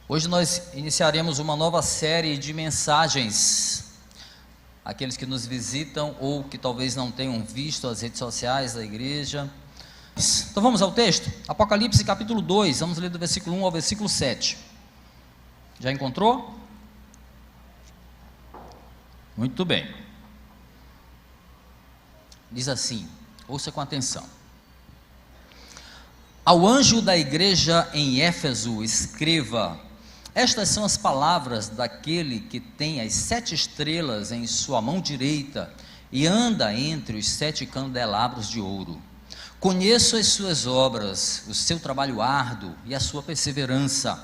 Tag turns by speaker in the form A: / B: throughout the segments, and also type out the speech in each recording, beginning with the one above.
A: Hoje nós iniciaremos uma nova série de mensagens. Aqueles que nos visitam ou que talvez não tenham visto as redes sociais da igreja. Então vamos ao texto? Apocalipse capítulo 2, vamos ler do versículo 1 ao versículo 7. Já encontrou? Muito bem. Diz assim, ouça com atenção. Ao anjo da igreja em Éfeso escreva: estas são as palavras daquele que tem as 7 estrelas em sua mão direita e anda entre os 7 candelabros de ouro. Conheço as suas obras, o seu trabalho árduo e a sua perseverança.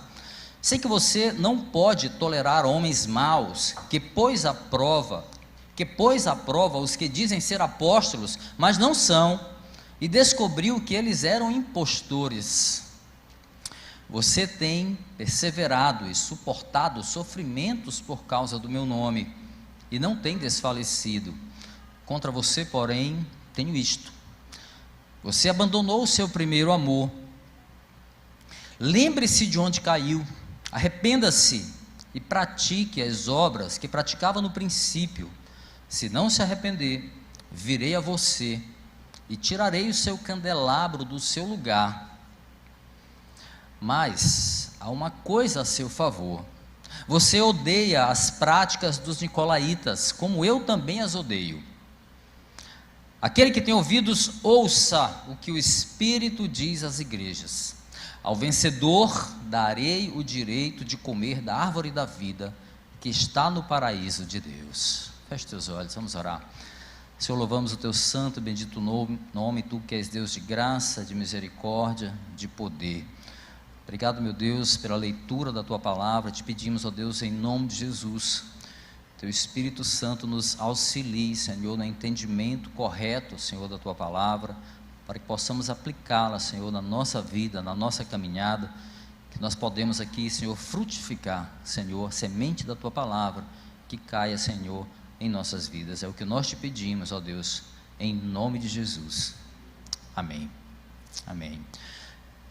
A: Sei que você não pode tolerar homens maus, que pôs à prova os que dizem ser apóstolos, mas não são, e descobriu que eles eram impostores. Você tem perseverado e suportado sofrimentos por causa do meu nome, e não tem desfalecido. Contra você, porém, tenho isto: você abandonou o seu primeiro amor. Lembre-se de onde caiu, arrependa-se e pratique as obras que praticava no princípio. Se não se arrepender, virei a você e tirarei o seu candelabro do seu lugar. Mas há uma coisa a seu favor: você odeia as práticas dos nicolaítas, como eu também as odeio. Aquele que tem ouvidos, ouça o que o Espírito diz às igrejas. Ao vencedor darei o direito de comer da árvore da vida, que está no paraíso de Deus. Feche teus olhos, vamos orar. Senhor, louvamos o teu santo e bendito nome, tu que és Deus de graça, de misericórdia, de poder. Obrigado, meu Deus, pela leitura da tua palavra. Te pedimos, ó Deus, em nome de Jesus, teu Espírito Santo nos auxilie, Senhor, no entendimento correto, Senhor, da tua palavra, para que possamos aplicá-la, Senhor, na nossa vida, na nossa caminhada, que nós podemos aqui, Senhor, frutificar, Senhor, a semente da tua palavra, que caia, Senhor, em nossas vidas. É o que nós te pedimos, ó Deus, em nome de Jesus. Amém. Amém.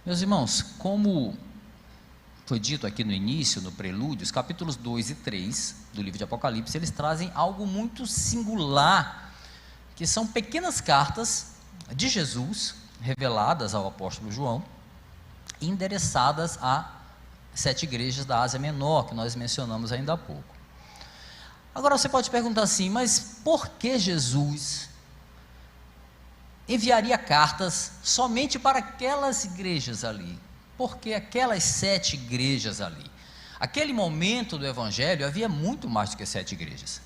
A: Meus irmãos, como foi dito aqui no início, no prelúdio, os capítulos 2 e 3 do livro de Apocalipse, eles trazem algo muito singular, que são pequenas cartas de Jesus, reveladas ao apóstolo João, endereçadas a 7 igrejas da Ásia Menor, que nós mencionamos ainda há pouco. Agora você pode perguntar assim, mas por que Jesus enviaria cartas somente para aquelas igrejas ali? Porque aquelas 7 igrejas ali, aquele momento do evangelho, havia muito mais do que 7 igrejas,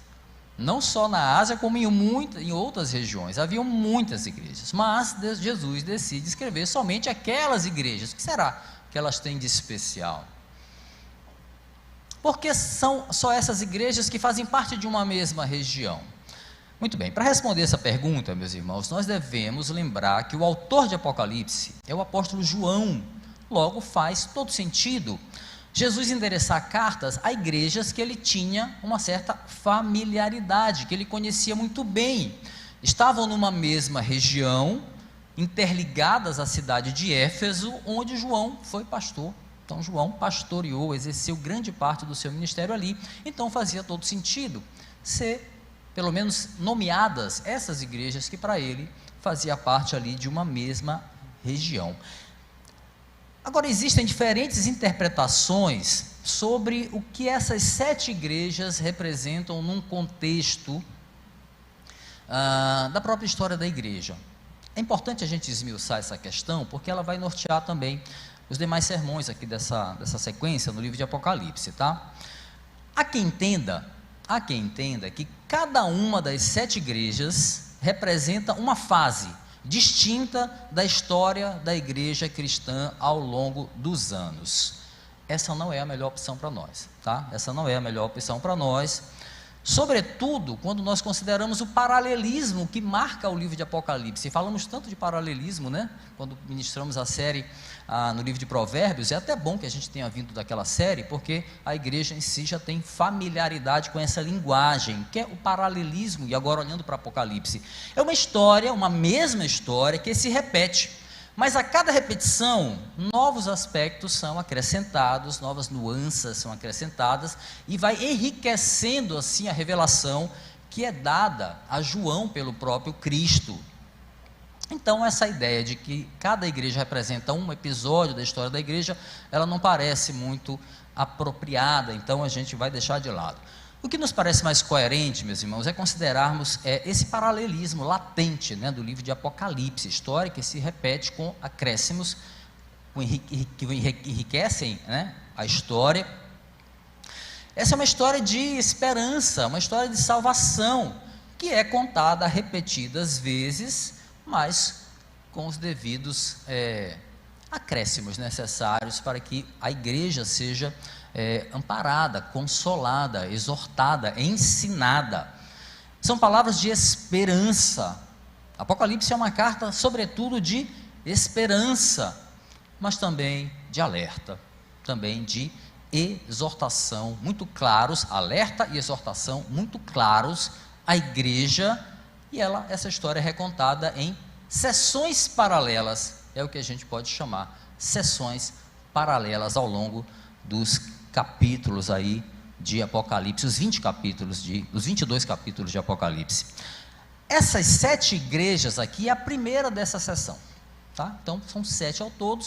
A: não só na Ásia, como em outras regiões, haviam muitas igrejas, mas Jesus decide escrever somente aquelas igrejas. O que será que elas têm de especial? Porque são só essas igrejas que fazem parte de uma mesma região? Muito bem, para responder essa pergunta, meus irmãos, nós devemos lembrar que o autor de Apocalipse é o apóstolo João. Logo faz todo sentido Jesus endereçar cartas a igrejas que ele tinha uma certa familiaridade, que ele conhecia muito bem. Estavam numa mesma região, interligadas à cidade de Éfeso, onde João foi pastor. Então João pastoreou, exerceu grande parte do seu ministério ali. Então fazia todo sentido ser, pelo menos, nomeadas essas igrejas que para ele fazia parte ali de uma mesma região. Agora, existem diferentes interpretações sobre o que essas 7 igrejas representam num contexto da própria história da igreja. É importante a gente esmiuçar essa questão, porque ela vai nortear também os demais sermões aqui dessa sequência no livro de Apocalipse, tá? Há quem entenda que cada uma das 7 igrejas representa uma fase distinta da história da igreja cristã ao longo dos anos. Essa não é a melhor opção para nós, tá? Essa não é a melhor opção para nós, sobretudo quando nós consideramos o paralelismo que marca o livro de Apocalipse. E falamos tanto de paralelismo, né? Quando ministramos a série no livro de Provérbios. É até bom que a gente tenha vindo daquela série, porque a igreja em si já tem familiaridade com essa linguagem, que é o paralelismo. E agora, olhando para Apocalipse, é uma história, uma mesma história que se repete, Mas a cada repetição, novos aspectos são acrescentados, novas nuances são acrescentadas, e vai enriquecendo assim a revelação que é dada a João pelo próprio Cristo. Então, essa ideia de que cada igreja representa um episódio da história da igreja, ela não parece muito apropriada, então a gente vai deixar de lado. O que nos parece mais coerente, meus irmãos, é considerarmos esse paralelismo latente, né, do livro de Apocalipse, história que se repete com acréscimos que enriquecem, né, a história. Essa é uma história de esperança, uma história de salvação, que é contada repetidas vezes, mas com os devidos acréscimos necessários para que a igreja seja amparada, consolada, exortada, ensinada. São palavras de esperança. Apocalipse é uma carta, sobretudo, de esperança, mas também de alerta, também de exortação, muito claros, alerta e exortação muito claros à igreja. E essa história é recontada em sessões paralelas, é o que a gente pode chamar sessões paralelas ao longo dos capítulos aí de Apocalipse, os 22 capítulos de Apocalipse. Essas 7 igrejas aqui é a primeira dessa sessão, tá? Então são 7 ao todo.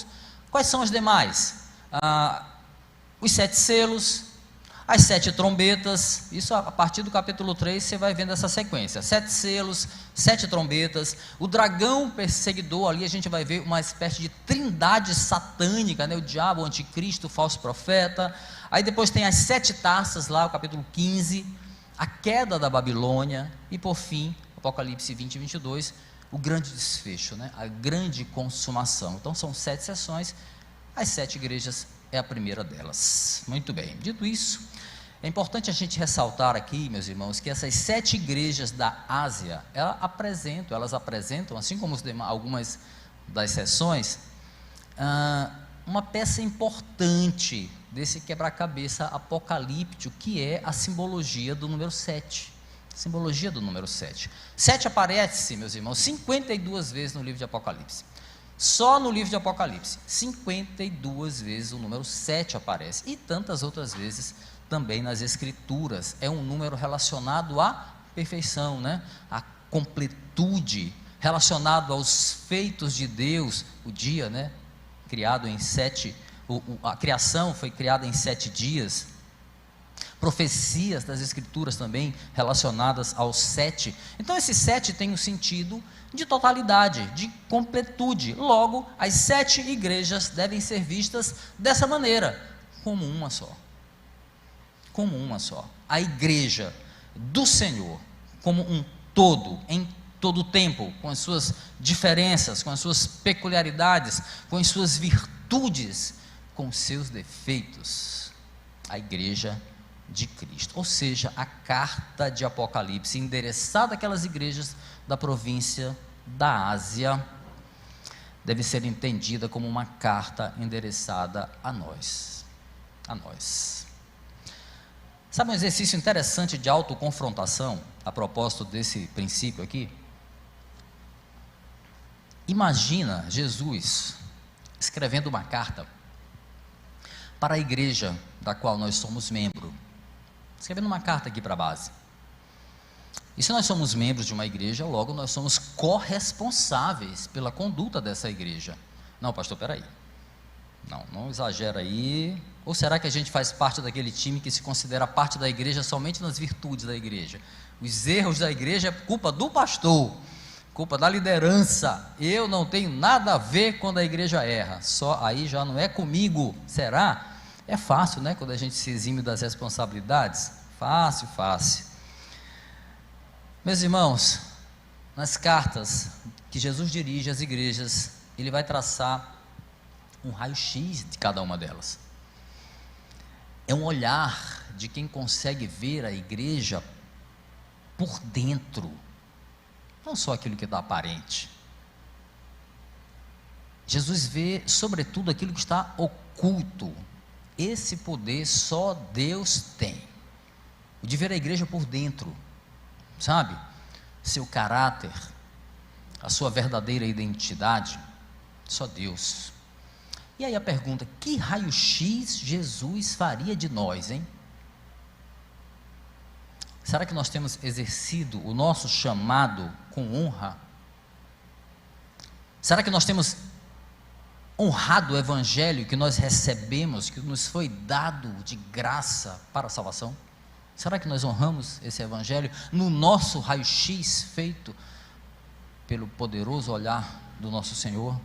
A: Quais são as demais? Os 7 selos, as 7 trombetas, isso a partir do capítulo 3 você vai vendo essa sequência, 7 selos, 7 trombetas, o dragão perseguidor, ali a gente vai ver uma espécie de trindade satânica, né? O diabo, o anticristo, o falso profeta. Aí depois tem as 7 taças lá, o capítulo 15, a queda da Babilônia, e por fim, Apocalipse 20 e 22, o grande desfecho, né? A grande consumação. Então são 7 sessões, as 7 igrejas é a primeira delas. Muito bem, dito isso, é importante a gente ressaltar aqui, meus irmãos, que essas 7 igrejas da Ásia, elas apresentam, assim como algumas das sessões, uma peça importante desse quebra-cabeça apocalíptico, que é a simbologia do número 7. Simbologia do número 7. 7 aparece, meus irmãos, 52 vezes no livro de Apocalipse. Só no livro de Apocalipse, 52 vezes o número 7 aparece, e tantas outras vezes também nas Escrituras. É um número relacionado à perfeição, né? À completude, relacionado aos feitos de Deus, o dia, né? Criado em 7, a criação foi criada em 7 dias. Profecias das Escrituras também relacionadas aos 7. Então esse 7 tem um sentido de totalidade, de completude. Logo, as 7 igrejas devem ser vistas dessa maneira, como uma só. Como uma só. A igreja do Senhor, como um todo, em todo o tempo, com as suas diferenças, com as suas peculiaridades, com as suas virtudes, com os seus defeitos. A igreja de Cristo, ou seja, a carta de Apocalipse endereçada àquelas igrejas da província da Ásia deve ser entendida como uma carta endereçada a nós. Sabe um exercício interessante de autoconfrontação a propósito desse princípio aqui? Imagina Jesus escrevendo uma carta para a igreja da qual nós somos membro, escrevendo uma carta aqui para a base. E se nós somos membros de uma igreja, logo nós somos corresponsáveis pela conduta dessa igreja. Não, pastor, peraí, não exagera aí. Ou será que a gente faz parte daquele time que se considera parte da igreja somente nas virtudes da igreja? Os erros da igreja é culpa do pastor, culpa da liderança. Eu não tenho nada a ver quando a igreja erra, só aí já não é comigo. Será? É fácil, né, quando a gente se exime das responsabilidades? Fácil. Meus irmãos, nas cartas que Jesus dirige às igrejas, ele vai traçar um raio-x de cada uma delas. É um olhar de quem consegue ver a igreja por dentro, não só aquilo que está aparente. Jesus vê, sobretudo, aquilo que está oculto. Esse poder só Deus tem, o de ver a igreja por dentro, sabe? Seu caráter, a sua verdadeira identidade. Só Deus. E aí a pergunta: que raio-x Jesus faria de nós, hein? Será que nós temos exercido o nosso chamado com honra? Será que nós temos honrado o evangelho que nós recebemos, que nos foi dado de graça para a salvação? Será que nós honramos esse evangelho no nosso raio-x feito pelo poderoso olhar do nosso Senhor?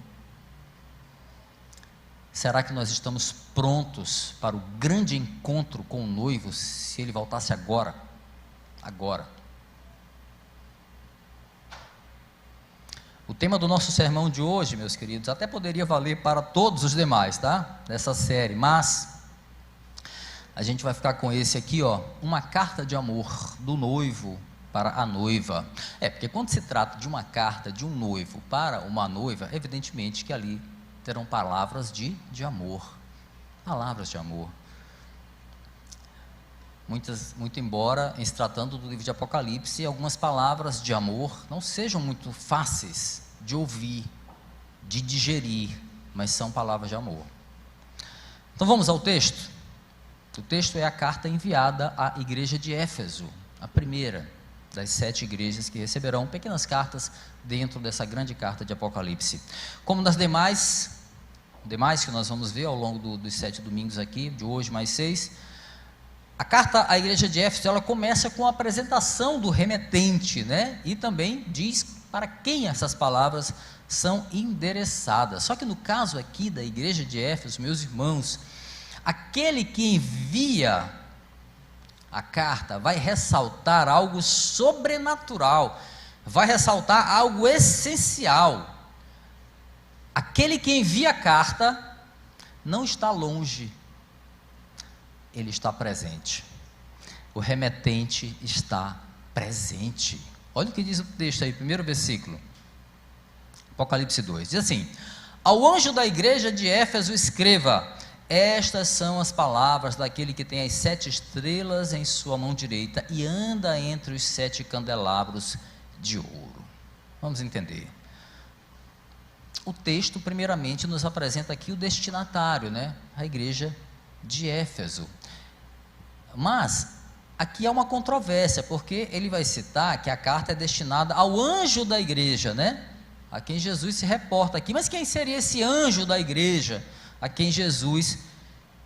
A: Será que nós estamos prontos para o grande encontro com o noivo, se ele voltasse agora? Agora. O tema do nosso sermão de hoje, meus queridos, até poderia valer para todos os demais, tá? Dessa série, mas a gente vai ficar com esse aqui, ó, uma carta de amor do noivo para a noiva. Porque quando se trata de uma carta de um noivo para uma noiva, evidentemente que ali terão palavras de amor, palavras de amor. Muito embora, em se tratando do livro de Apocalipse, algumas palavras de amor não sejam muito fáceis de ouvir, de digerir, mas são palavras de amor. Então vamos ao texto. O texto é a carta enviada à igreja de Éfeso, a primeira das 7 igrejas que receberão pequenas cartas dentro dessa grande carta de Apocalipse. Como nas demais que nós vamos ver ao longo dos 7 domingos aqui, de hoje mais 6, a carta à igreja de Éfeso, ela começa com a apresentação do remetente, né? E também diz para quem essas palavras são endereçadas. Só que no caso aqui da igreja de Éfeso, meus irmãos, aquele que envia a carta vai ressaltar algo sobrenatural, vai ressaltar algo essencial. Aquele que envia a carta não está longe, ele está presente. O remetente está presente. Olha o que diz o texto aí, primeiro versículo, Apocalipse 2, diz assim: ao anjo da igreja de Éfeso escreva: estas são as palavras daquele que tem as 7 estrelas em sua mão direita e anda entre os 7 candelabros de ouro. Vamos entender. O texto primeiramente nos apresenta aqui o destinatário, né? A igreja de Éfeso. Mas aqui há uma controvérsia, porque ele vai citar que a carta é destinada ao anjo da igreja, né? A quem Jesus se reporta aqui. Mas quem seria esse anjo da igreja a quem Jesus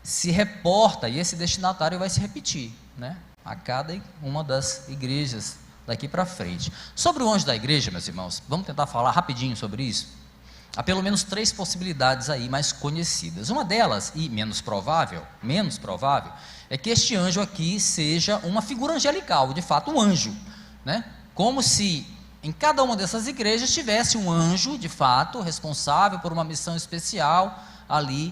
A: se reporta? E esse destinatário vai se repetir, né? A cada uma das igrejas daqui para frente. Sobre o anjo da igreja, meus irmãos, vamos tentar falar rapidinho sobre isso. Há pelo menos 3 possibilidades aí mais conhecidas. Uma delas, e menos provável, é que este anjo aqui seja uma figura angelical, de fato um anjo, né? Como se em cada uma dessas igrejas tivesse um anjo, de fato, responsável por uma missão especial ali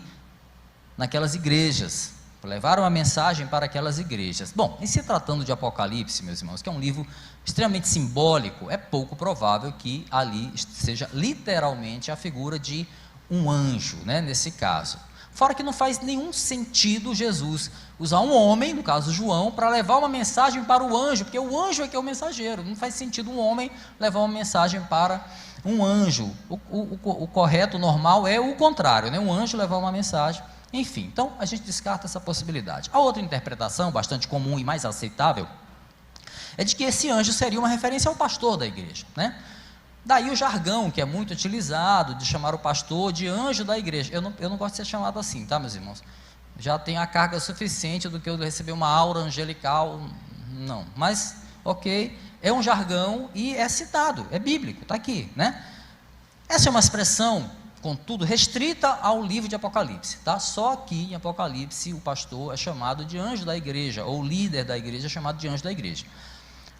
A: naquelas igrejas, levaram a mensagem para aquelas igrejas. Bom, em se tratando de Apocalipse, meus irmãos, que é um livro extremamente simbólico, é pouco provável que ali seja literalmente a figura de um anjo, né, nesse caso. Fora que não faz nenhum sentido Jesus usar um homem, no caso João, para levar uma mensagem para o anjo, porque o anjo é que é o mensageiro. Não faz sentido um homem levar uma mensagem para um anjo. O correto, o normal é o contrário, né? Um anjo levar uma mensagem. Enfim, então a gente descarta essa possibilidade. A outra interpretação, bastante comum e mais aceitável, é de que esse anjo seria uma referência ao pastor da igreja, né? Daí o jargão que é muito utilizado de chamar o pastor de anjo da igreja. Eu não gosto de ser chamado assim, tá, meus irmãos? Já tenho a carga suficiente do que eu receber uma aura angelical, não. Mas, ok, é um jargão e é citado, é bíblico, está aqui, né? Essa é uma expressão, contudo, restrita ao livro de Apocalipse, tá? Só aqui em Apocalipse o pastor é chamado de anjo da igreja, ou o líder da igreja é chamado de anjo da igreja.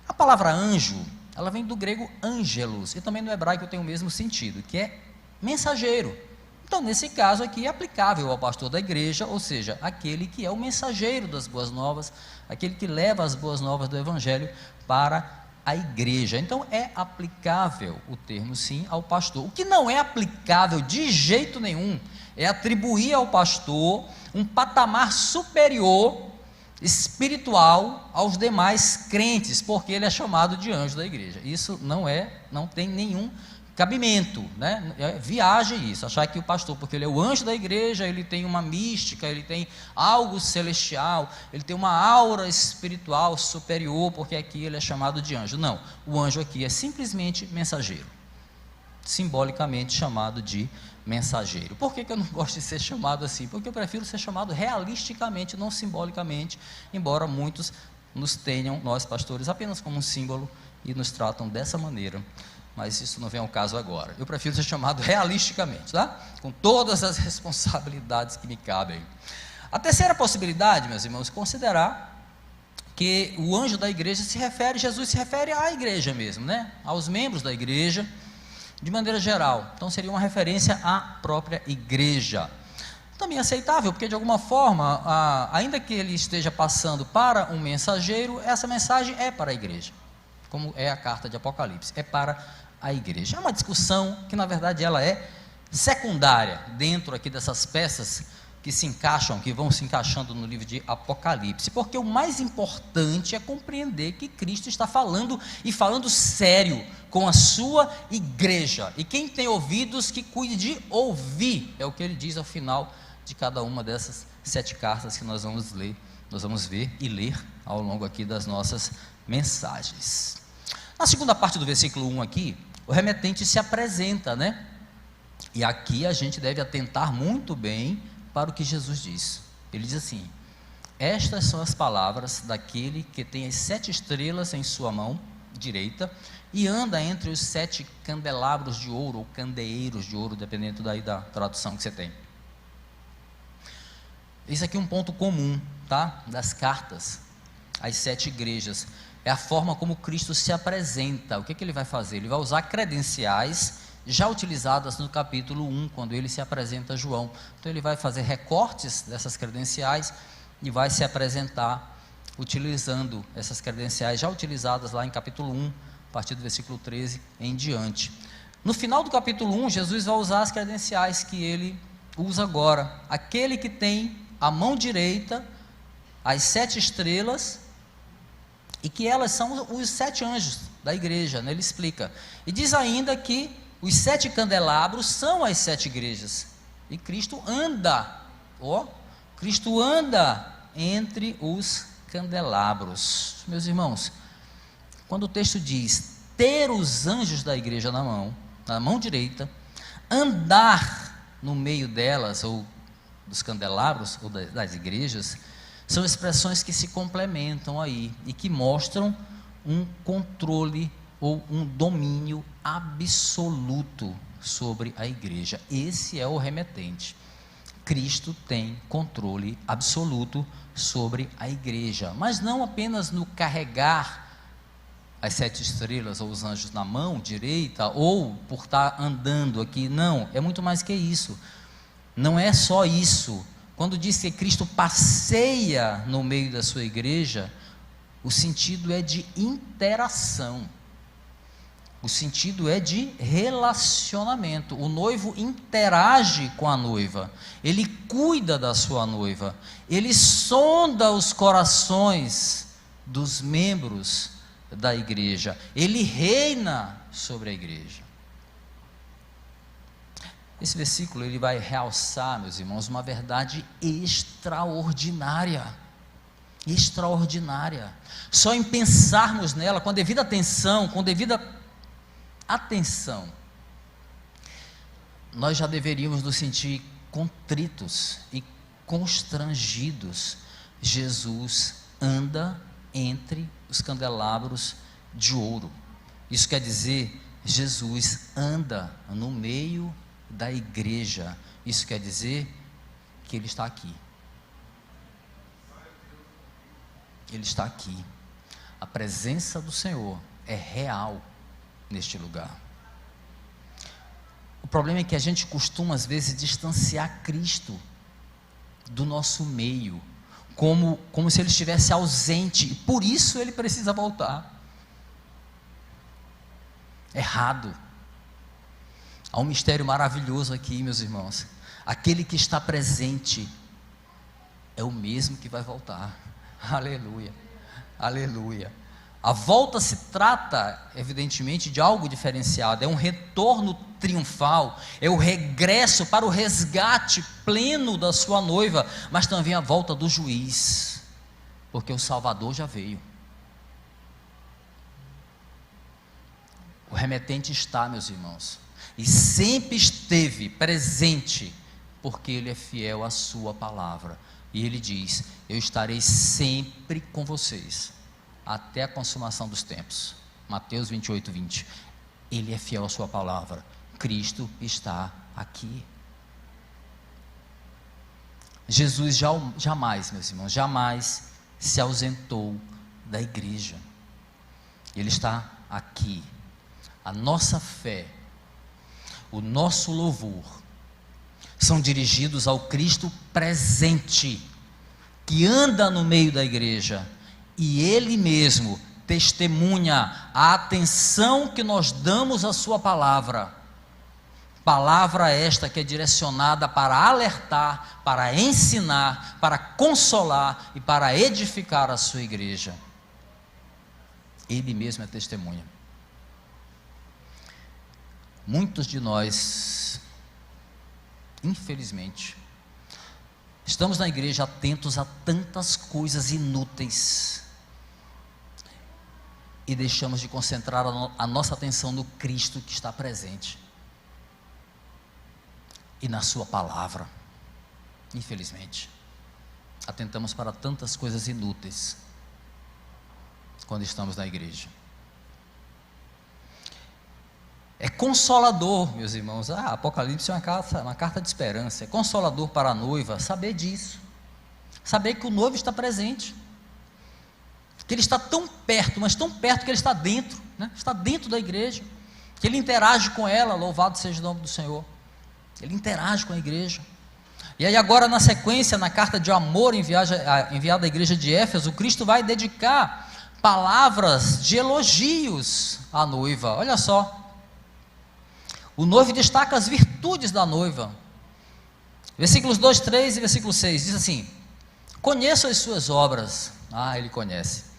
A: A palavra anjo, ela vem do grego angelos, e também no hebraico tem o mesmo sentido, que é mensageiro. Então, nesse caso aqui, é aplicável ao pastor da igreja, ou seja, aquele que é o mensageiro das boas novas, aquele que leva as boas novas do evangelho para a igreja. Então, é aplicável o termo, sim, ao pastor. O que não é aplicável de jeito nenhum é atribuir ao pastor um patamar superior espiritual aos demais crentes, porque ele é chamado de anjo da igreja. Isso não tem nenhum cabimento, né? É viagem isso, achar que o pastor, porque ele é o anjo da igreja, ele tem uma mística, ele tem algo celestial, ele tem uma aura espiritual superior, porque aqui ele é chamado de anjo. Não, o anjo aqui é simplesmente mensageiro, simbolicamente chamado de mensageiro. Por que eu não gosto de ser chamado assim? Porque eu prefiro ser chamado realisticamente, não simbolicamente, embora muitos nos tenham, nós pastores, apenas como um símbolo e nos tratam dessa maneira. Mas isso não vem ao caso agora. Eu prefiro ser chamado realisticamente, tá? Com todas as responsabilidades que me cabem. A terceira possibilidade, meus irmãos, considerar que o anjo da igreja Jesus se refere à igreja mesmo, né? Aos membros da igreja, de maneira geral. Então seria uma referência à própria igreja. Também aceitável, porque de alguma forma, ainda que ele esteja passando para um mensageiro, essa mensagem é para a igreja, como é a carta de Apocalipse, é para a igreja. É uma discussão que na verdade ela é secundária, dentro aqui dessas peças que se encaixam, que vão se encaixando no livro de Apocalipse, porque o mais importante é compreender que Cristo está falando, e falando sério, com a sua igreja, e quem tem ouvidos que cuide de ouvir, é o que ele diz ao final de cada uma dessas 7 cartas que nós vamos ler, nós vamos ver e ler ao longo aqui das nossas mensagens. Na segunda parte do versículo 1 aqui, o remetente se apresenta, né? E aqui a gente deve atentar muito bem para o que Jesus diz. Ele diz assim: estas são as palavras daquele que tem as 7 estrelas em sua mão direita e anda entre os 7 candelabros de ouro, ou candeeiros de ouro, dependendo daí da tradução que você tem. Isso aqui é um ponto comum, tá? Das cartas às 7 igrejas. É a forma como Cristo se apresenta. O que ele vai fazer? Ele vai usar credenciais já utilizadas no capítulo 1, quando ele se apresenta a João. Então ele vai fazer recortes dessas credenciais e vai se apresentar utilizando essas credenciais já utilizadas lá em capítulo 1, a partir do versículo 13 em diante. No final do capítulo 1, Jesus vai usar as credenciais que ele usa agora. Aquele que tem a mão direita as 7 estrelas, e que elas são os 7 anjos da igreja, né? Ele explica, e diz ainda que os 7 candelabros são as 7 igrejas, e Cristo anda, Cristo anda entre os candelabros. Meus irmãos, quando o texto diz ter os anjos da igreja na mão direita, andar no meio delas, ou dos candelabros, ou das igrejas, são expressões que se complementam aí, e que mostram um controle, ou um domínio absoluto sobre a igreja. Esse é o remetente. Cristo tem controle absoluto sobre a igreja, mas não apenas no carregar as 7 estrelas, ou os anjos na mão direita, ou por estar andando aqui, não, é muito mais que isso. Não é só isso. Quando diz que Cristo passeia no meio da sua igreja, o sentido é de interação, o sentido é de relacionamento. O noivo interage com a noiva, ele cuida da sua noiva, ele sonda os corações dos membros da igreja, ele reina sobre a igreja. Esse versículo ele vai realçar, meus irmãos, uma verdade extraordinária. Extraordinária. Só em pensarmos nela com a devida atenção, nós já deveríamos nos sentir contritos e constrangidos. Jesus anda entre os candelabros de ouro. Isso quer dizer, Jesus anda no meio da igreja. Isso quer dizer que Ele está aqui. Ele está aqui. A presença do Senhor é real neste lugar. O problema é que a gente costuma às vezes distanciar Cristo do nosso meio, como se Ele estivesse ausente, e por isso Ele precisa voltar. Errado. Há um mistério maravilhoso aqui, meus irmãos. Aquele que está presente é o mesmo que vai voltar. Aleluia, aleluia. A volta se trata, evidentemente, de algo diferenciado, é um retorno triunfal, é o regresso para o resgate pleno da sua noiva, mas também a volta do juiz, porque o Salvador já veio. O remetente está, meus irmãos, e sempre esteve presente, porque Ele é fiel à sua palavra, e Ele diz: eu estarei sempre com vocês, até a consumação dos tempos. Mateus 28, 20. Ele é fiel à sua palavra, Cristo está aqui. Jesus jamais, meus irmãos, jamais se ausentou da igreja, Ele está aqui. A nossa fé, o nosso louvor, são dirigidos ao Cristo presente, que anda no meio da igreja, e Ele mesmo testemunha a atenção que nós damos à sua palavra, palavra esta que é direcionada para alertar, para ensinar, para consolar e para edificar a sua igreja. Ele mesmo é testemunha. Muitos de nós, infelizmente, estamos na igreja atentos a tantas coisas inúteis e deixamos de concentrar a nossa atenção no Cristo que está presente e na sua palavra. Infelizmente, atentamos para tantas coisas inúteis quando estamos na igreja. É consolador, meus irmãos. Apocalipse é uma carta de esperança. É consolador para a noiva saber disso, saber que o noivo está presente, que ele está tão perto, mas tão perto que ele está dentro, né? Está dentro da igreja, que ele interage com ela. Louvado seja o nome do Senhor. Ele interage com a igreja. E aí agora, na sequência, na carta de amor enviada à igreja de Éfeso, Cristo vai dedicar palavras de elogios à noiva. Olha só, o noivo destaca as virtudes da noiva. Versículos 2, 3 e versículo 6, diz assim: conheço as suas obras. Ele conhece.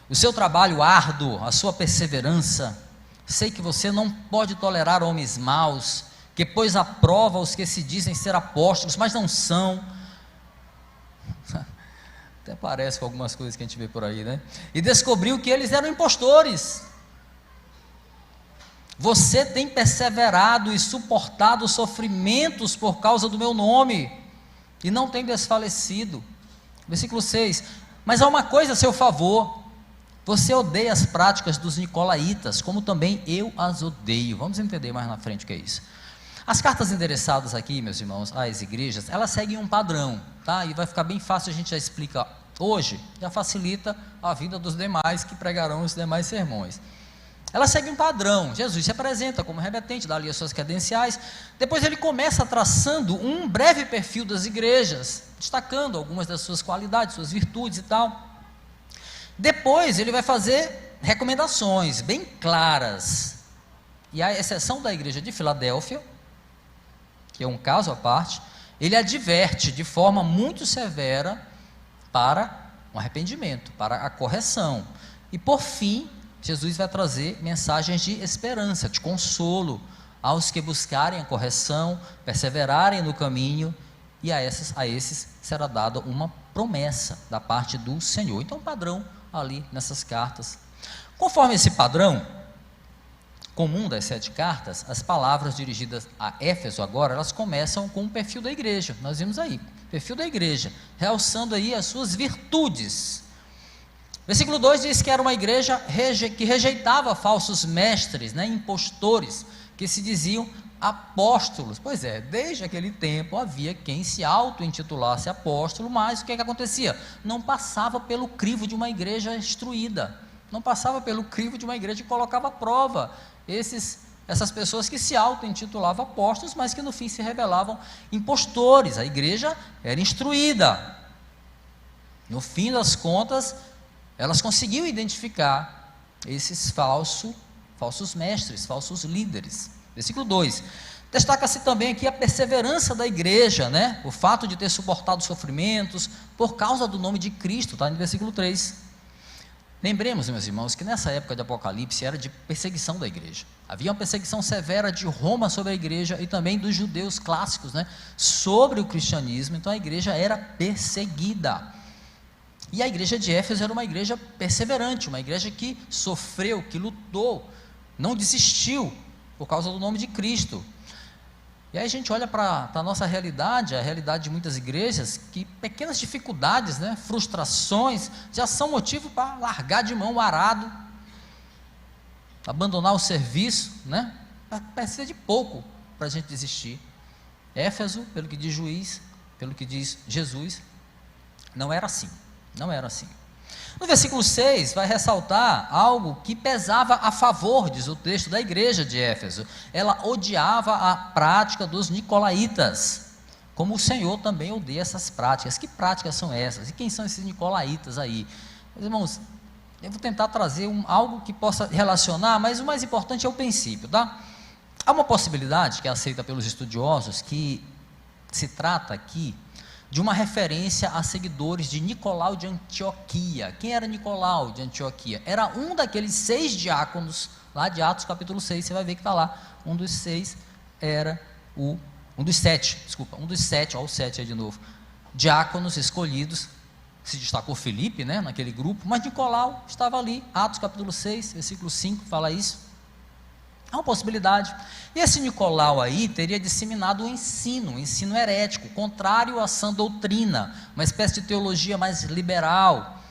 A: O seu trabalho árduo, a sua perseverança. Sei que você não pode tolerar homens maus, que pôs à prova os que se dizem ser apóstolos, mas não são. Até parece com algumas coisas que a gente vê por aí, né? E descobriu que eles eram impostores. Você tem perseverado e suportado sofrimentos por causa do meu nome, e não tem desfalecido. Versículo 6, mas há uma coisa a seu favor: você odeia as práticas dos nicolaítas, como também eu as odeio. Vamos entender mais na frente o que é isso. As cartas endereçadas aqui, meus irmãos, às igrejas, elas seguem um padrão, tá? E vai ficar bem fácil, a gente já explica hoje, já facilita a vida dos demais que pregarão os demais sermões. Ela segue um padrão. Jesus se apresenta como remetente, dá ali as suas credenciais. Depois ele começa traçando um breve perfil das igrejas, destacando algumas das suas qualidades, suas virtudes e tal. Depois ele vai fazer recomendações bem claras. E à exceção da igreja de Filadélfia, que é um caso à parte, ele adverte de forma muito severa para o arrependimento, para a correção. E por fim, Jesus vai trazer mensagens de esperança, de consolo aos que buscarem a correção, perseverarem no caminho, e a esses será dada uma promessa da parte do Senhor. Então, padrão ali nessas cartas. Conforme esse padrão comum das 7 cartas, as palavras dirigidas a Éfeso agora, elas começam com o perfil da igreja. Nós vimos aí, perfil da igreja, realçando aí as suas virtudes. Versículo 2 diz que era uma igreja que rejeitava falsos mestres, impostores, que se diziam apóstolos. Pois é, desde aquele tempo havia quem se auto-intitulasse apóstolo, mas o que acontecia? Não passava pelo crivo de uma igreja instruída, não passava pelo crivo de uma igreja que colocava à prova essas pessoas que se auto-intitulavam apóstolos, mas que no fim se revelavam impostores. A igreja era instruída. No fim das contas, elas conseguiam identificar esses falsos mestres, falsos líderes. Versículo 2, destaca-se também aqui a perseverança da igreja, o fato de ter suportado sofrimentos por causa do nome de Cristo, está no versículo 3. Lembremos, meus irmãos, que nessa época de Apocalipse era de perseguição da igreja. Havia uma perseguição severa de Roma sobre a igreja e também dos judeus clássicos, né, sobre o cristianismo. Então a igreja era perseguida. E a igreja de Éfeso era uma igreja perseverante, uma igreja que sofreu, que lutou, não desistiu por causa do nome de Cristo. E aí a gente olha para a nossa realidade, a realidade de muitas igrejas, que pequenas dificuldades, né, frustrações, já são motivo para largar de mão o arado, abandonar o serviço, né? Precisa de pouco para a gente desistir. Éfeso, pelo que diz Juiz, pelo que diz Jesus, não era assim, não era assim. No versículo 6 vai ressaltar algo que pesava a favor, diz o texto, da igreja de Éfeso. Ela odiava a prática dos nicolaítas, como o Senhor também odeia essas práticas. Que práticas são essas? E quem são esses nicolaítas aí? Meus irmãos, eu vou tentar trazer algo que possa relacionar, mas o mais importante é o princípio, tá? Há uma possibilidade que é aceita pelos estudiosos, que se trata aqui de uma referência a seguidores de Nicolau de Antioquia. Quem era Nicolau de Antioquia? Era um daqueles 6 diáconos, lá de Atos capítulo 6, você vai ver que está lá, um dos 7, olha o 7 aí de novo, diáconos escolhidos. Se destacou Filipe, né, naquele grupo, mas Nicolau estava ali, Atos capítulo 6, versículo 5, fala isso. Há uma possibilidade. E esse Nicolau aí teria disseminado um ensino herético, contrário à sã doutrina, uma espécie de teologia mais liberal,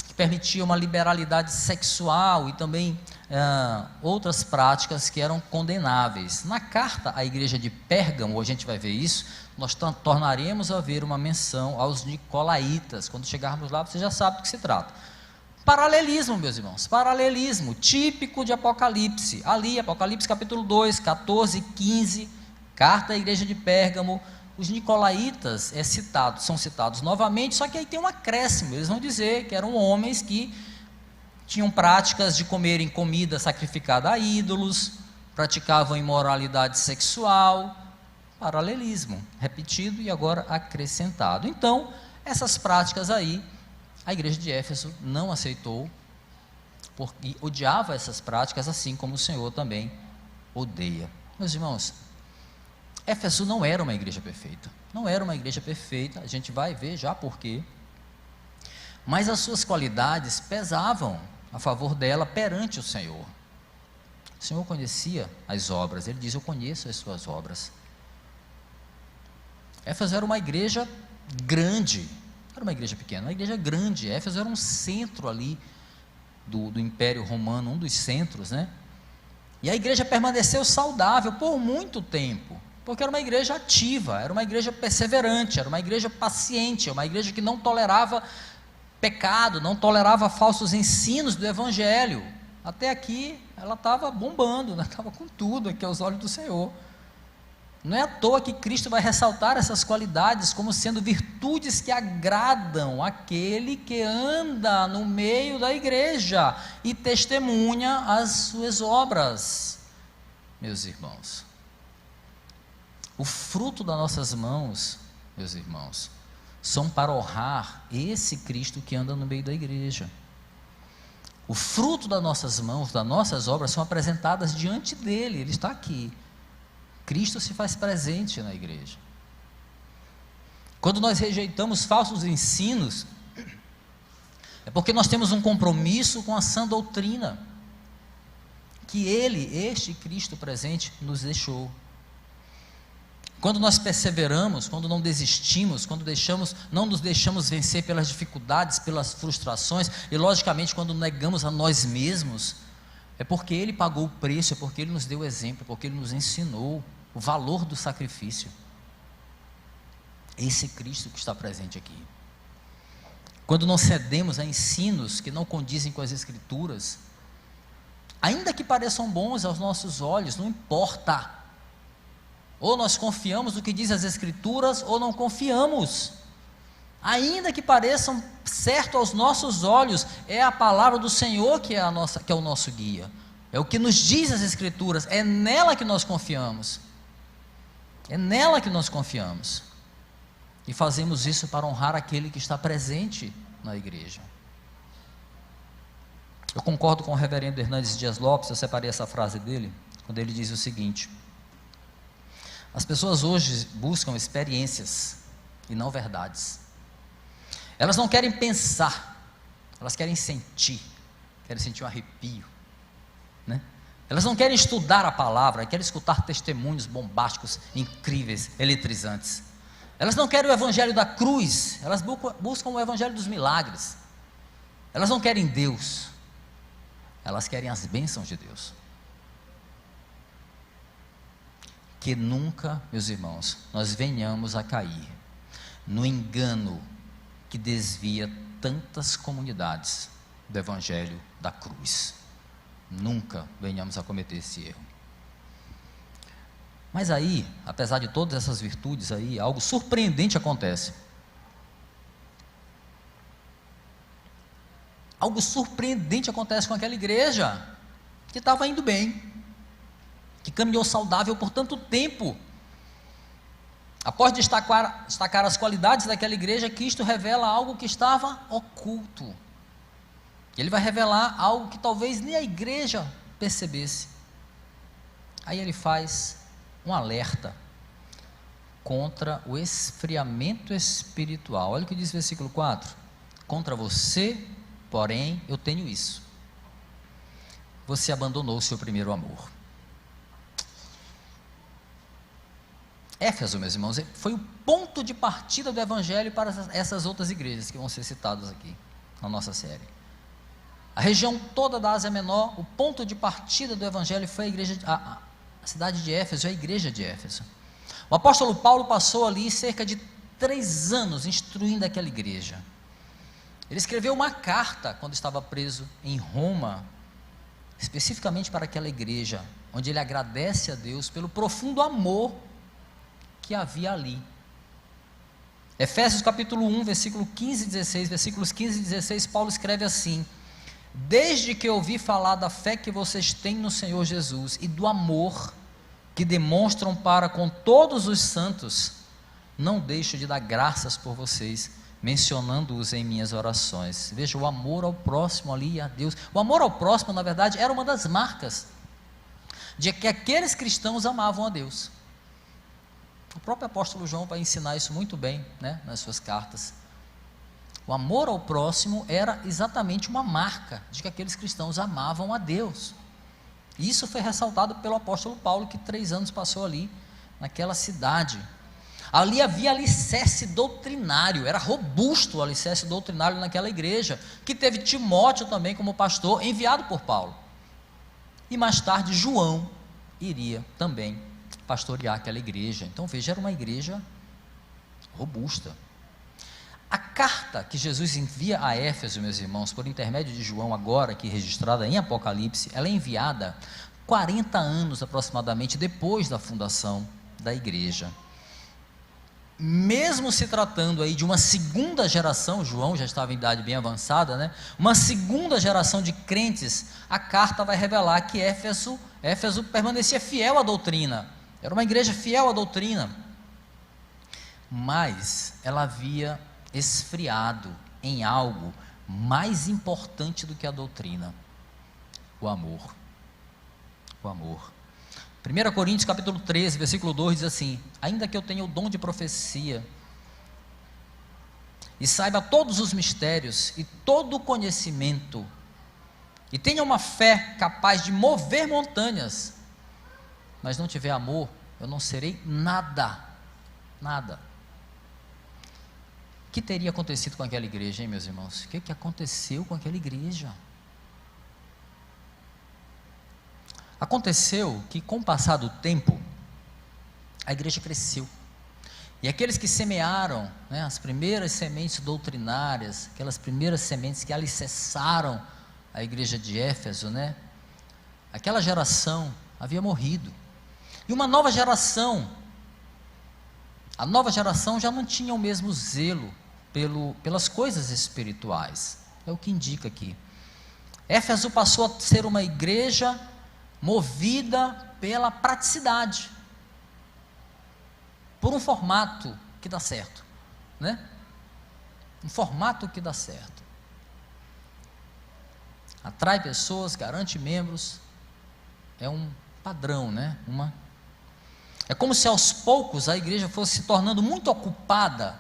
A: que permitia uma liberalidade sexual e também outras práticas que eram condenáveis. Na carta à igreja de Pérgamo, a gente vai ver isso, nós tornaremos a ver uma menção aos nicolaítas. Quando chegarmos lá, você já sabe do que se trata. Paralelismo, meus irmãos, paralelismo típico de Apocalipse. Ali, Apocalipse capítulo 2, 14, 15, carta à igreja de Pérgamo, os nicolaítas são citados novamente, só que aí tem um acréscimo. Eles vão dizer que eram homens que tinham práticas de comerem comida sacrificada a ídolos, praticavam imoralidade sexual. Paralelismo, repetido e agora acrescentado. Então, essas práticas aí, a igreja de Éfeso não aceitou, porque odiava essas práticas, assim como o Senhor também odeia. Meus irmãos, Éfeso não era uma igreja perfeita, não era uma igreja perfeita, a gente vai ver já por quê, mas as suas qualidades pesavam a favor dela perante o Senhor. O Senhor conhecia as obras, ele diz: eu conheço as suas obras. Éfeso era uma igreja grande, era uma igreja pequena, uma igreja grande. Éfeso era um centro ali do Império Romano, um dos centros, né? E a igreja permaneceu saudável por muito tempo, porque era uma igreja ativa, era uma igreja perseverante, era uma igreja paciente, uma igreja que não tolerava pecado, não tolerava falsos ensinos do Evangelho. Até aqui ela estava bombando, né? Estava com tudo aqui aos olhos do Senhor. Não é à toa que Cristo vai ressaltar essas qualidades como sendo virtudes que agradam aquele que anda no meio da igreja e testemunha as suas obras. Meus irmãos, o fruto das nossas mãos, meus irmãos, são para honrar esse Cristo que anda no meio da igreja. O fruto das nossas mãos, das nossas obras, são apresentadas diante dele, ele está aqui. Cristo se faz presente na igreja. Quando nós rejeitamos falsos ensinos, é porque nós temos um compromisso com a sã doutrina, que este Cristo presente, nos deixou. Quando nós perseveramos, quando não desistimos, quando não nos deixamos vencer pelas dificuldades, pelas frustrações, e logicamente quando negamos a nós mesmos, é porque Ele pagou o preço, é porque Ele nos deu o exemplo, é porque Ele nos ensinou o valor do sacrifício. Esse Cristo que está presente aqui. Quando não cedemos a ensinos que não condizem com as Escrituras, ainda que pareçam bons aos nossos olhos, não importa. Ou nós confiamos no que diz as Escrituras, ou não confiamos. Ainda que pareçam certo aos nossos olhos, é a palavra do Senhor que é o nosso guia. É o que nos diz as Escrituras, é nela que nós confiamos. É nela que nós confiamos. E fazemos isso para honrar aquele que está presente na igreja. Eu concordo com o reverendo Hernandes Dias Lopes, eu separei essa frase dele, quando ele diz o seguinte: as pessoas hoje buscam experiências e não verdades. Elas não querem pensar, elas querem sentir um arrepio, né? Elas não querem estudar a palavra, querem escutar testemunhos bombásticos, incríveis, eletrizantes. Elas não querem o evangelho da cruz, elas buscam o evangelho dos milagres. Elas não querem Deus, elas querem as bênçãos de Deus. Que nunca, meus irmãos, nós venhamos a cair no engano que desvia tantas comunidades do evangelho da cruz. Nunca venhamos a cometer esse erro. Mas aí, apesar de todas essas virtudes aí, algo surpreendente acontece. Algo surpreendente acontece com aquela igreja que estava indo bem, que caminhou saudável por tanto tempo. Após destacar as qualidades daquela igreja, Cristo revela algo que estava oculto. Ele vai revelar algo que talvez nem a igreja percebesse. Aí ele faz um alerta contra o esfriamento espiritual. Olha o que diz o versículo 4: contra você, porém, eu tenho isso: você abandonou o seu primeiro amor. Éfeso, meus irmãos, foi o ponto de partida do evangelho para essas outras igrejas que vão ser citadas aqui na nossa série. A região toda da Ásia Menor, o ponto de partida do evangelho foi a cidade de Éfeso, a igreja de Éfeso. O apóstolo Paulo passou ali cerca de 3 anos instruindo aquela igreja. Ele escreveu uma carta quando estava preso em Roma, especificamente para aquela igreja, onde ele agradece a Deus pelo profundo amor que havia ali. Efésios capítulo 1, versículo 15 e 16, versículos 15 e 16, Paulo escreve assim: desde que ouvi falar da fé que vocês têm no Senhor Jesus e do amor que demonstram para com todos os santos, não deixo de dar graças por vocês, mencionando-os em minhas orações. Veja, o amor ao próximo ali, a Deus. O amor ao próximo, na verdade, era uma das marcas de que aqueles cristãos amavam a Deus. O próprio apóstolo João vai ensinar isso muito bem, né, nas suas cartas. O amor ao próximo era exatamente uma marca de que aqueles cristãos amavam a Deus. E isso foi ressaltado pelo apóstolo Paulo, que 3 anos passou ali, naquela cidade. Ali havia alicerce doutrinário, era robusto o alicerce doutrinário naquela igreja, que teve Timóteo também como pastor, enviado por Paulo. E mais tarde João iria também pastorear aquela igreja. Então veja, era uma igreja robusta. A carta que Jesus envia a Éfeso, meus irmãos, por intermédio de João, agora aqui registrada em Apocalipse, ela é enviada 40 anos aproximadamente depois da fundação da igreja. Mesmo se tratando aí de uma segunda geração, João já estava em idade bem avançada, né? Uma segunda geração de crentes, a carta vai revelar que Éfeso permanecia fiel à doutrina, era uma igreja fiel à doutrina, mas ela havia esfriado em algo mais importante do que a doutrina: o amor. O amor. 1 Coríntios capítulo 13, versículo 2 diz assim: ainda que eu tenha o dom de profecia e saiba todos os mistérios e todo o conhecimento, e tenha uma fé capaz de mover montanhas, mas não tiver amor, eu não serei nada, nada. O que teria acontecido com aquela igreja, hein, meus irmãos? O que aconteceu com aquela igreja? Aconteceu que, com o passar do tempo, a igreja cresceu, e aqueles que semearam, né, as primeiras sementes doutrinárias, aquelas primeiras sementes que alicerçaram a igreja de Éfeso, né, aquela geração havia morrido, e uma nova geração, a nova geração já não tinha o mesmo zelo pelas coisas espirituais. É o que indica aqui. Éfeso passou a ser uma igreja movida pela praticidade, por um formato que dá certo, né? Um formato que dá certo. atrai pessoas, garante membros, é um padrão, né? É como se aos poucos a igreja fosse se tornando muito ocupada.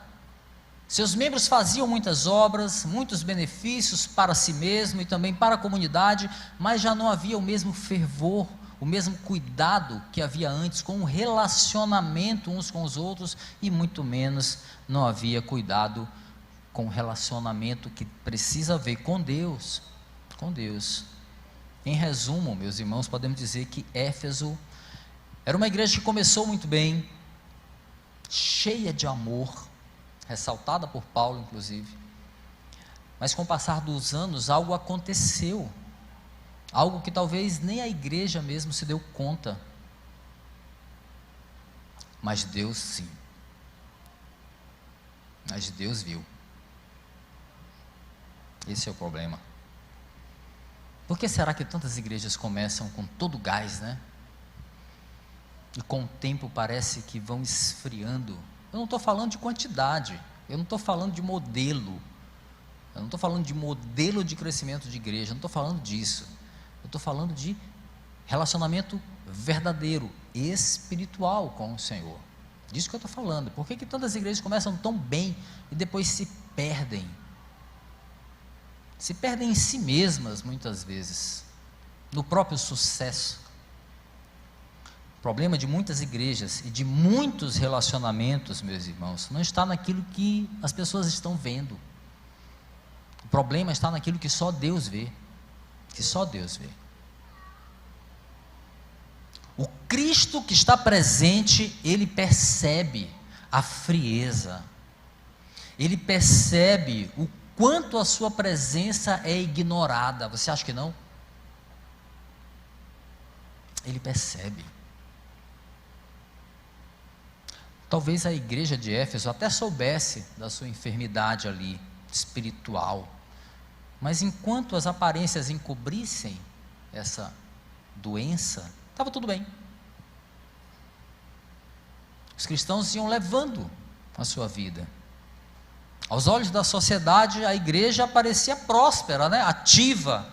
A: Seus membros faziam muitas obras, muitos benefícios para si mesmo e também para a comunidade, mas já não havia o mesmo fervor, o mesmo cuidado que havia antes com o relacionamento uns com os outros, e muito menos não havia cuidado com o relacionamento que precisa haver com Deus. Com Deus. Em resumo, meus irmãos, podemos dizer que Éfeso era uma igreja que começou muito bem, cheia de amor, ressaltada por Paulo inclusive, mas com o passar dos anos algo aconteceu, algo que talvez nem a igreja mesmo se deu conta, mas Deus sim, mas Deus viu. Esse é o problema. Por que será que tantas igrejas começam com todo o gás, né? E com o tempo parece que vão esfriando. Eu não estou falando de quantidade, eu não estou falando de modelo, eu não estou falando de modelo de crescimento de igreja, eu não estou falando disso. Eu estou falando de relacionamento verdadeiro, espiritual com o Senhor. Disso que eu estou falando. Por que tantas igrejas começam tão bem e depois se perdem? Se perdem em si mesmas muitas vezes, no próprio sucesso. O problema de muitas igrejas e de muitos relacionamentos, meus irmãos, não está naquilo que as pessoas estão vendo. O problema está naquilo que só Deus vê, que só Deus vê. O Cristo que está presente, ele percebe a frieza, ele percebe o quanto a sua presença é ignorada. Você acha que não? Ele percebe. Talvez a igreja de Éfeso até soubesse da sua enfermidade ali, espiritual, mas enquanto as aparências encobrissem essa doença, estava tudo bem. Os cristãos iam levando a sua vida. Aos olhos da sociedade, a igreja parecia próspera, né? Ativa.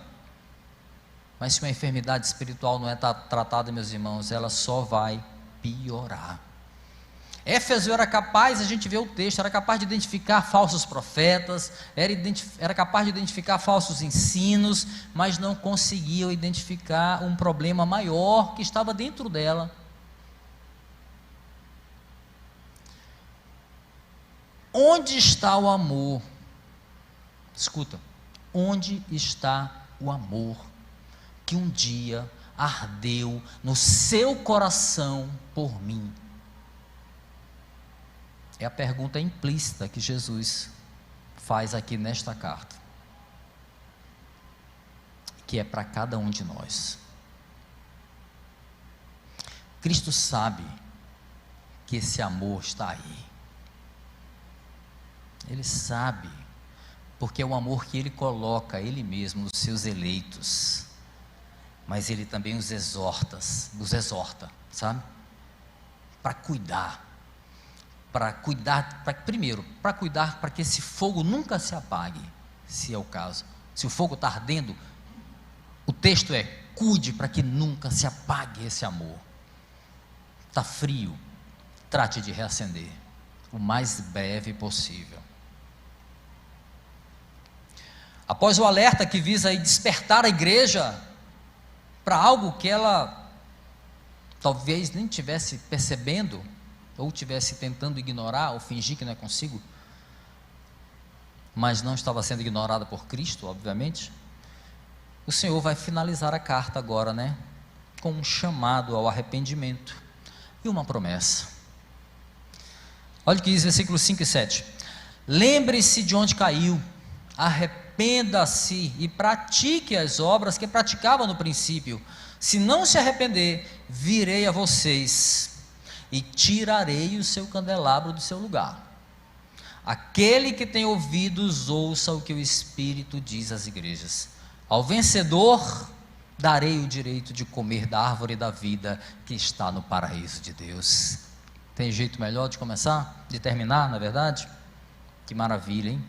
A: Mas se uma enfermidade espiritual não é tratada, meus irmãos, ela só vai piorar. Éfeso era capaz, a gente vê o texto, era capaz de identificar falsos profetas, era capaz de identificar falsos ensinos, mas não conseguiam identificar um problema maior que estava dentro dela. Onde está o amor? Escuta, onde está o amor que um dia ardeu no seu coração por mim? É a pergunta implícita que Jesus faz aqui nesta carta, que é para cada um de nós. Cristo sabe que esse amor está aí. Ele sabe, porque é o amor que Ele coloca, Ele mesmo, nos seus eleitos, mas Ele também os exorta, sabe? Para cuidar, primeiro, para cuidar para que esse fogo nunca se apague, se é o caso. Se o fogo está ardendo, o texto é: cuide para que nunca se apague esse amor. Está frio, trate de reacender o mais breve possível. Após o alerta que visa aí despertar a igreja para algo que ela talvez nem estivesse percebendo, ou estivesse tentando ignorar, ou fingir que não é consigo, mas não estava sendo ignorada por Cristo, obviamente, o Senhor vai finalizar a carta agora, né, com um chamado ao arrependimento e uma promessa. Olha o que diz versículos 5 e 7. Lembre-se de onde caiu, arrependa-se e pratique as obras que praticava no princípio. Se não se arrepender, virei a vocês e tirarei o seu candelabro do seu lugar. Aquele que tem ouvidos, ouça o que o Espírito diz às igrejas. Ao vencedor, darei o direito de comer da árvore da vida que está no paraíso de Deus. Tem jeito melhor de começar? De terminar, na verdade? Que maravilha, hein?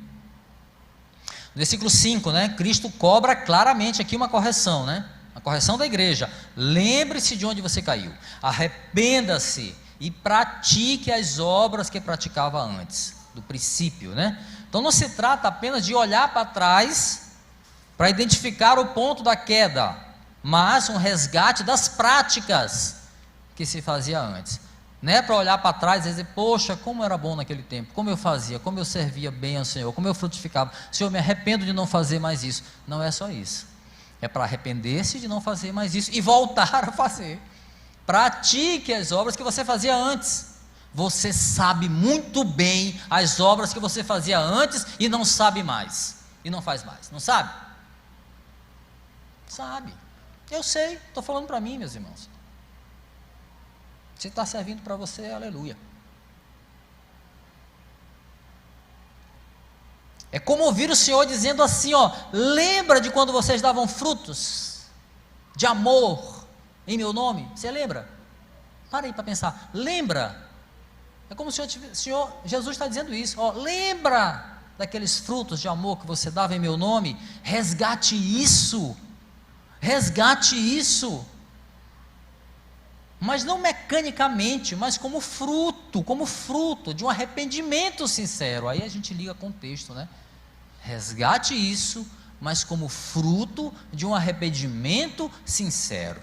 A: Versículo 5, né? Cristo cobra claramente aqui uma correção, né? A correção da igreja. Lembre-se de onde você caiu. Arrependa-se e pratique as obras que praticava antes, do princípio, né? Então não se trata apenas de olhar para trás para identificar o ponto da queda, mas um resgate das práticas que se fazia antes. Não é para olhar para trás e dizer, poxa, como era bom naquele tempo, como eu fazia, como eu servia bem ao Senhor, como eu frutificava, Senhor, me arrependo de não fazer mais isso. Não é só isso, é para arrepender-se de não fazer mais isso e voltar a fazer. Pratique as obras que você fazia antes. Você sabe muito bem as obras que você fazia antes e não sabe mais, e não faz mais, não sabe? Sabe, eu sei, estou falando para mim, meus irmãos. Se está servindo para você, aleluia. É como ouvir o Senhor dizendo assim, ó, lembra de quando vocês davam frutos de amor em meu nome? Você lembra? Para aí para pensar, lembra? É como se o Senhor Jesus está dizendo isso, ó, lembra daqueles frutos de amor que você dava em meu nome? Resgate isso, resgate isso. Mas não mecanicamente, mas como fruto de um arrependimento sincero. Aí a gente liga com o texto, né? Resgate isso, mas como fruto de um arrependimento sincero.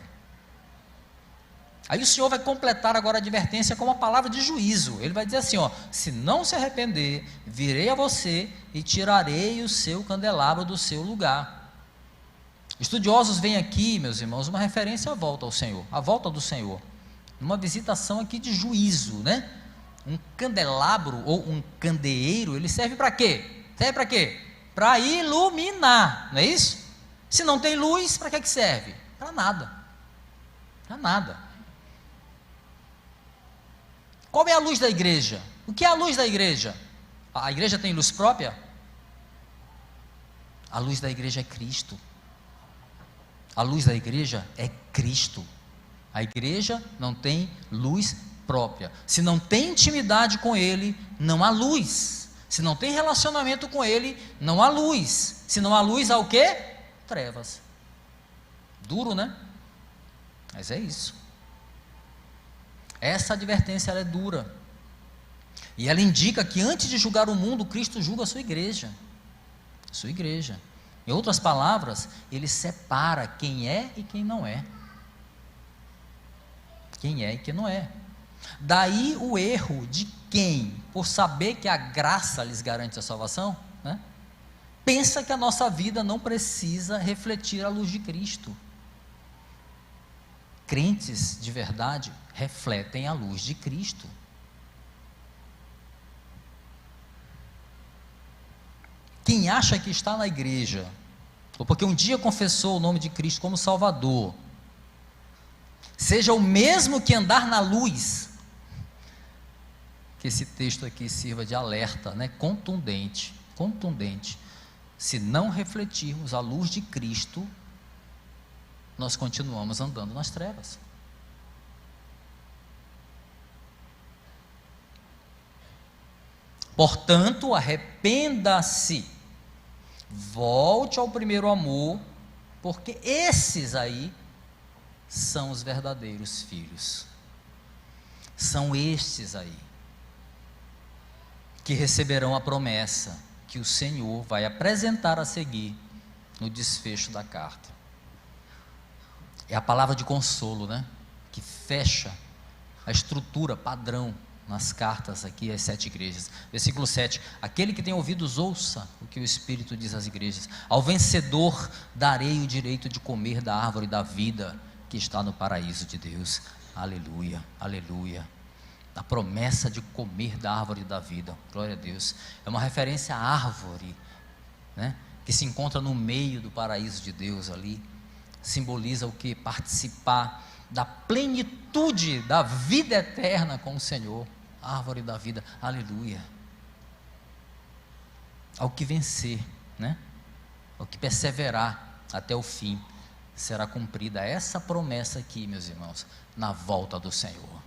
A: Aí o Senhor vai completar agora a advertência com uma palavra de juízo. Ele vai dizer assim, ó, se não se arrepender, virei a você e tirarei o seu candelabro do seu lugar. Estudiosos veem aqui, meus irmãos, uma referência à volta ao Senhor, à volta do Senhor, uma visitação aqui de juízo, né? Um candelabro ou um candeeiro, ele serve para quê? Serve para quê? Para iluminar, não é isso? Se não tem luz, para que serve? Para nada, para nada. Qual é a luz da igreja? O que é a luz da igreja? A igreja tem luz própria? A luz da igreja é Cristo. A luz da igreja é Cristo. A igreja não tem luz própria. Se não tem intimidade com Ele, não há luz. Se não tem relacionamento com Ele, não há luz. Se não há luz, há o quê? Trevas. Duro, né? Mas é isso. Essa advertência ela é dura. E ela indica que antes de julgar o mundo, Cristo julga a sua igreja. Sua igreja. Em outras palavras, ele separa quem é e quem não é. Quem é e quem não é. Daí o erro de quem, por saber que a graça lhes garante a salvação, né, pensa que a nossa vida não precisa refletir a luz de Cristo. Crentes de verdade refletem a luz de Cristo. Quem acha que está na igreja, ou porque um dia confessou o nome de Cristo como Salvador, seja o mesmo que andar na luz, que esse texto aqui sirva de alerta, né? Contundente. Se não refletirmos a luz de Cristo, nós continuamos andando nas trevas. Portanto, arrependa-se, volte ao primeiro amor, porque esses aí são os verdadeiros filhos. São estes aí que receberão a promessa que o Senhor vai apresentar a seguir no desfecho da carta. É a palavra de consolo, né? Que fecha a estrutura padrão nas cartas aqui às 7 igrejas. Versículo 7, aquele que tem ouvidos ouça o que o Espírito diz às igrejas. Ao vencedor darei o direito de comer da árvore da vida que está no paraíso de Deus. Aleluia, aleluia. A promessa de comer da árvore da vida, glória a Deus. É uma referência à árvore, né, que se encontra no meio do paraíso de Deus ali. Simboliza o que? Participar da plenitude da vida eterna com o Senhor. Árvore da vida, aleluia. Ao que vencer, né? Ao que perseverar até o fim, será cumprida essa promessa aqui, meus irmãos, na volta do Senhor.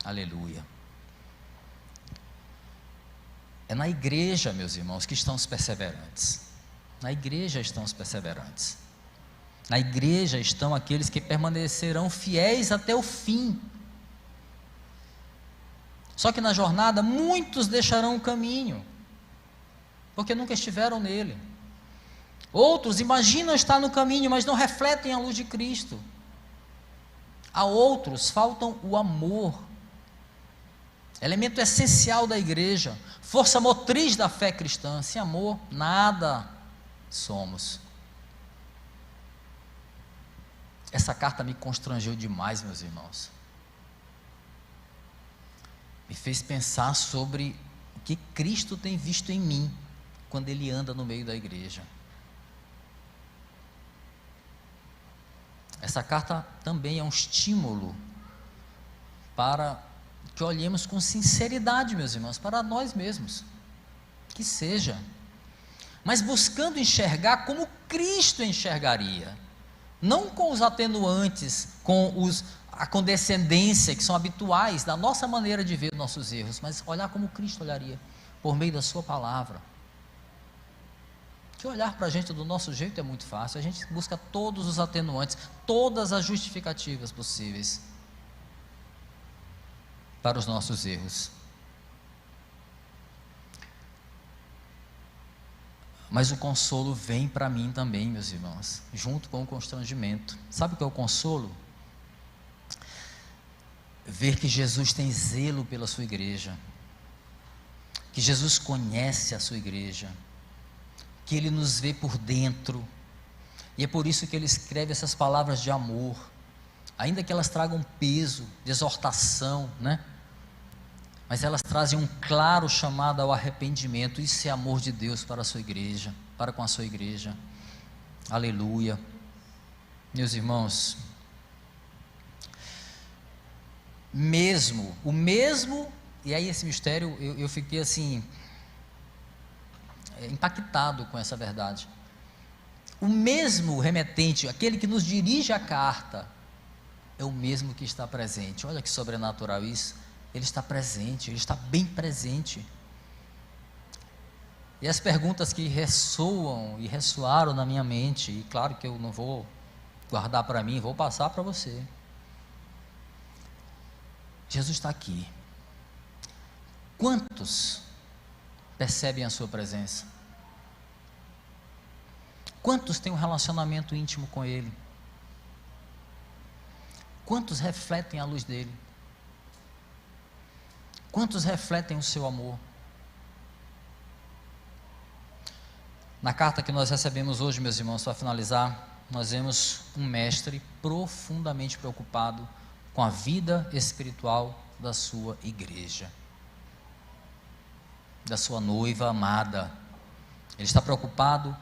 A: Aleluia. É na igreja, meus irmãos, que estão os perseverantes. Na igreja estão os perseverantes. Na igreja estão aqueles que permanecerão fiéis até o fim. Só que na jornada muitos deixarão o caminho, porque nunca estiveram nele. Outros imaginam estar no caminho, mas não refletem a luz de Cristo. A outros faltam o amor, elemento essencial da igreja, força motriz da fé cristã. Sem amor, nada somos. Essa carta me constrangeu demais, meus irmãos. Me fez pensar sobre o que Cristo tem visto em mim, quando Ele anda no meio da igreja. Essa carta também é um estímulo para que olhemos com sinceridade, meus irmãos, para nós mesmos, que seja, mas buscando enxergar como Cristo enxergaria, não com os atenuantes, com a condescendência que são habituais da nossa maneira de ver nossos erros, mas olhar como Cristo olharia, por meio da sua palavra. Que olhar para a gente do nosso jeito é muito fácil, a gente busca todos os atenuantes, todas as justificativas possíveis para os nossos erros. Mas o consolo vem para mim também, meus irmãos, junto com o constrangimento. Sabe o que é o consolo? Ver que Jesus tem zelo pela sua igreja, que Jesus conhece a sua igreja, que Ele nos vê por dentro, e é por isso que Ele escreve essas palavras de amor, ainda que elas tragam peso, de exortação, né? Mas elas trazem um claro chamado ao arrependimento. Isso é amor de Deus para a sua igreja, para com a sua igreja. Aleluia. Meus irmãos, e aí esse mistério, eu fiquei assim, impactado com essa verdade. O mesmo remetente, aquele que nos dirige a carta, é o mesmo que está presente. Olha que sobrenatural isso. Ele está presente, Ele está bem presente. E as perguntas que ressoam e ressoaram na minha mente, e claro que eu não vou guardar para mim, vou passar para você. Jesus está aqui. Quantos percebem a sua presença? Quantos têm um relacionamento íntimo com Ele? Quantos refletem a luz dEle? Quantos refletem o seu amor? Na carta que nós recebemos hoje, meus irmãos, para finalizar, nós vemos um mestre profundamente preocupado com a vida espiritual da sua igreja, da sua noiva amada. Ele está preocupado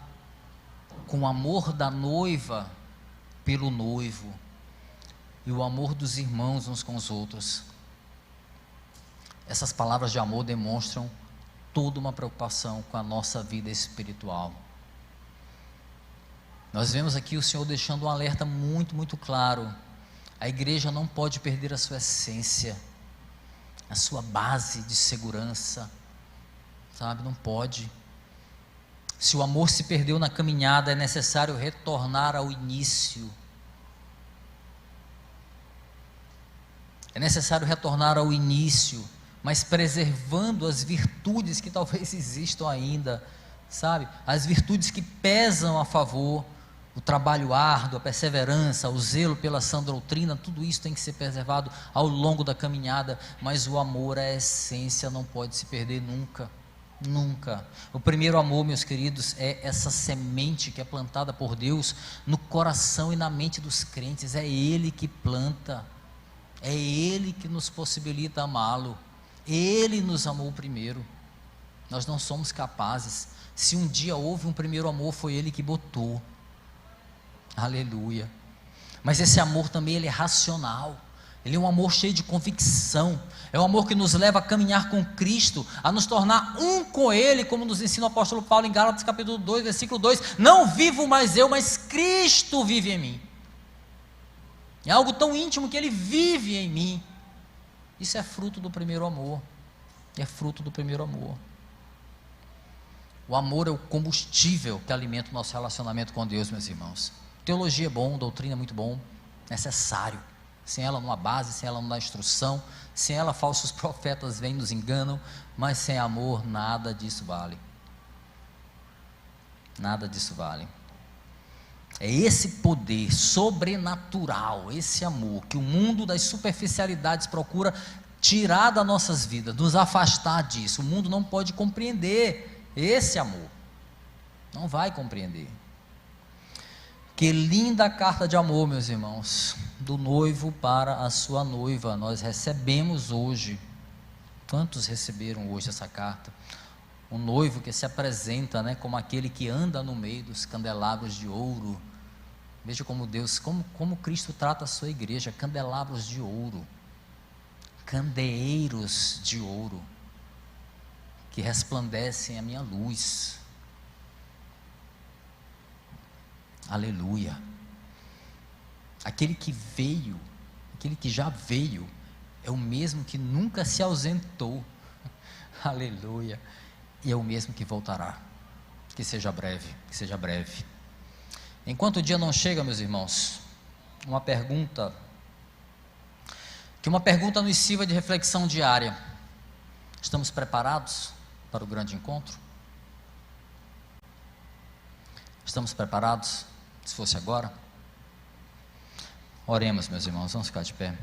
A: com o amor da noiva pelo noivo e o amor dos irmãos uns com os outros. Essas palavras de amor demonstram toda uma preocupação com a nossa vida espiritual. Nós vemos aqui o Senhor deixando um alerta muito, muito claro. A igreja não pode perder a sua essência, a sua base de segurança, sabe? Não pode. Se o amor se perdeu na caminhada, é necessário retornar ao início. É necessário retornar ao início, mas preservando as virtudes que talvez existam ainda, sabe? As virtudes que pesam a favor, o trabalho árduo, a perseverança, o zelo pela sã doutrina, tudo isso tem que ser preservado ao longo da caminhada, mas o amor, a essência, não pode se perder nunca, nunca. O primeiro amor, meus queridos, é essa semente que é plantada por Deus no coração e na mente dos crentes. É Ele que planta, é Ele que nos possibilita amá-lo. Ele nos amou primeiro. Nós não somos capazes. Se um dia houve um primeiro amor, foi Ele que botou. Aleluia. Mas esse amor também, ele é racional. Ele é um amor cheio de convicção. É um amor que nos leva a caminhar com Cristo, a nos tornar um com Ele, como nos ensina o apóstolo Paulo em Gálatas capítulo 2, versículo 2. Não vivo mais eu, mas Cristo vive em mim. É algo tão íntimo que Ele vive em mim. Isso é fruto do primeiro amor. É fruto do primeiro amor. O amor é o combustível que alimenta o nosso relacionamento com Deus, meus irmãos. Teologia é bom, doutrina é muito bom, necessário. Sem ela não há base, sem ela não há instrução, sem ela falsos profetas vêm e nos enganam, mas sem amor nada disso vale. Nada disso vale. É esse poder sobrenatural, esse amor que o mundo das superficialidades procura tirar das nossas vidas, nos afastar disso. O mundo não pode compreender esse amor, não vai compreender. Que linda carta de amor, meus irmãos, do noivo para a sua noiva, nós recebemos hoje. Quantos receberam hoje essa carta? Um noivo que se apresenta, né, como aquele que anda no meio dos candelabros de ouro. Veja como Deus, como Cristo trata a sua igreja, candelabros de ouro, candeeiros de ouro, que resplandecem a minha luz. Aleluia. Aquele que veio, aquele que já veio, é o mesmo que nunca se ausentou. Aleluia. E é o mesmo que voltará. Que seja breve, que seja breve. Enquanto o dia não chega, meus irmãos, que uma pergunta nos sirva de reflexão diária. Estamos preparados para o grande encontro? Estamos preparados? Se fosse agora? Oremos, meus irmãos, vamos ficar de pé.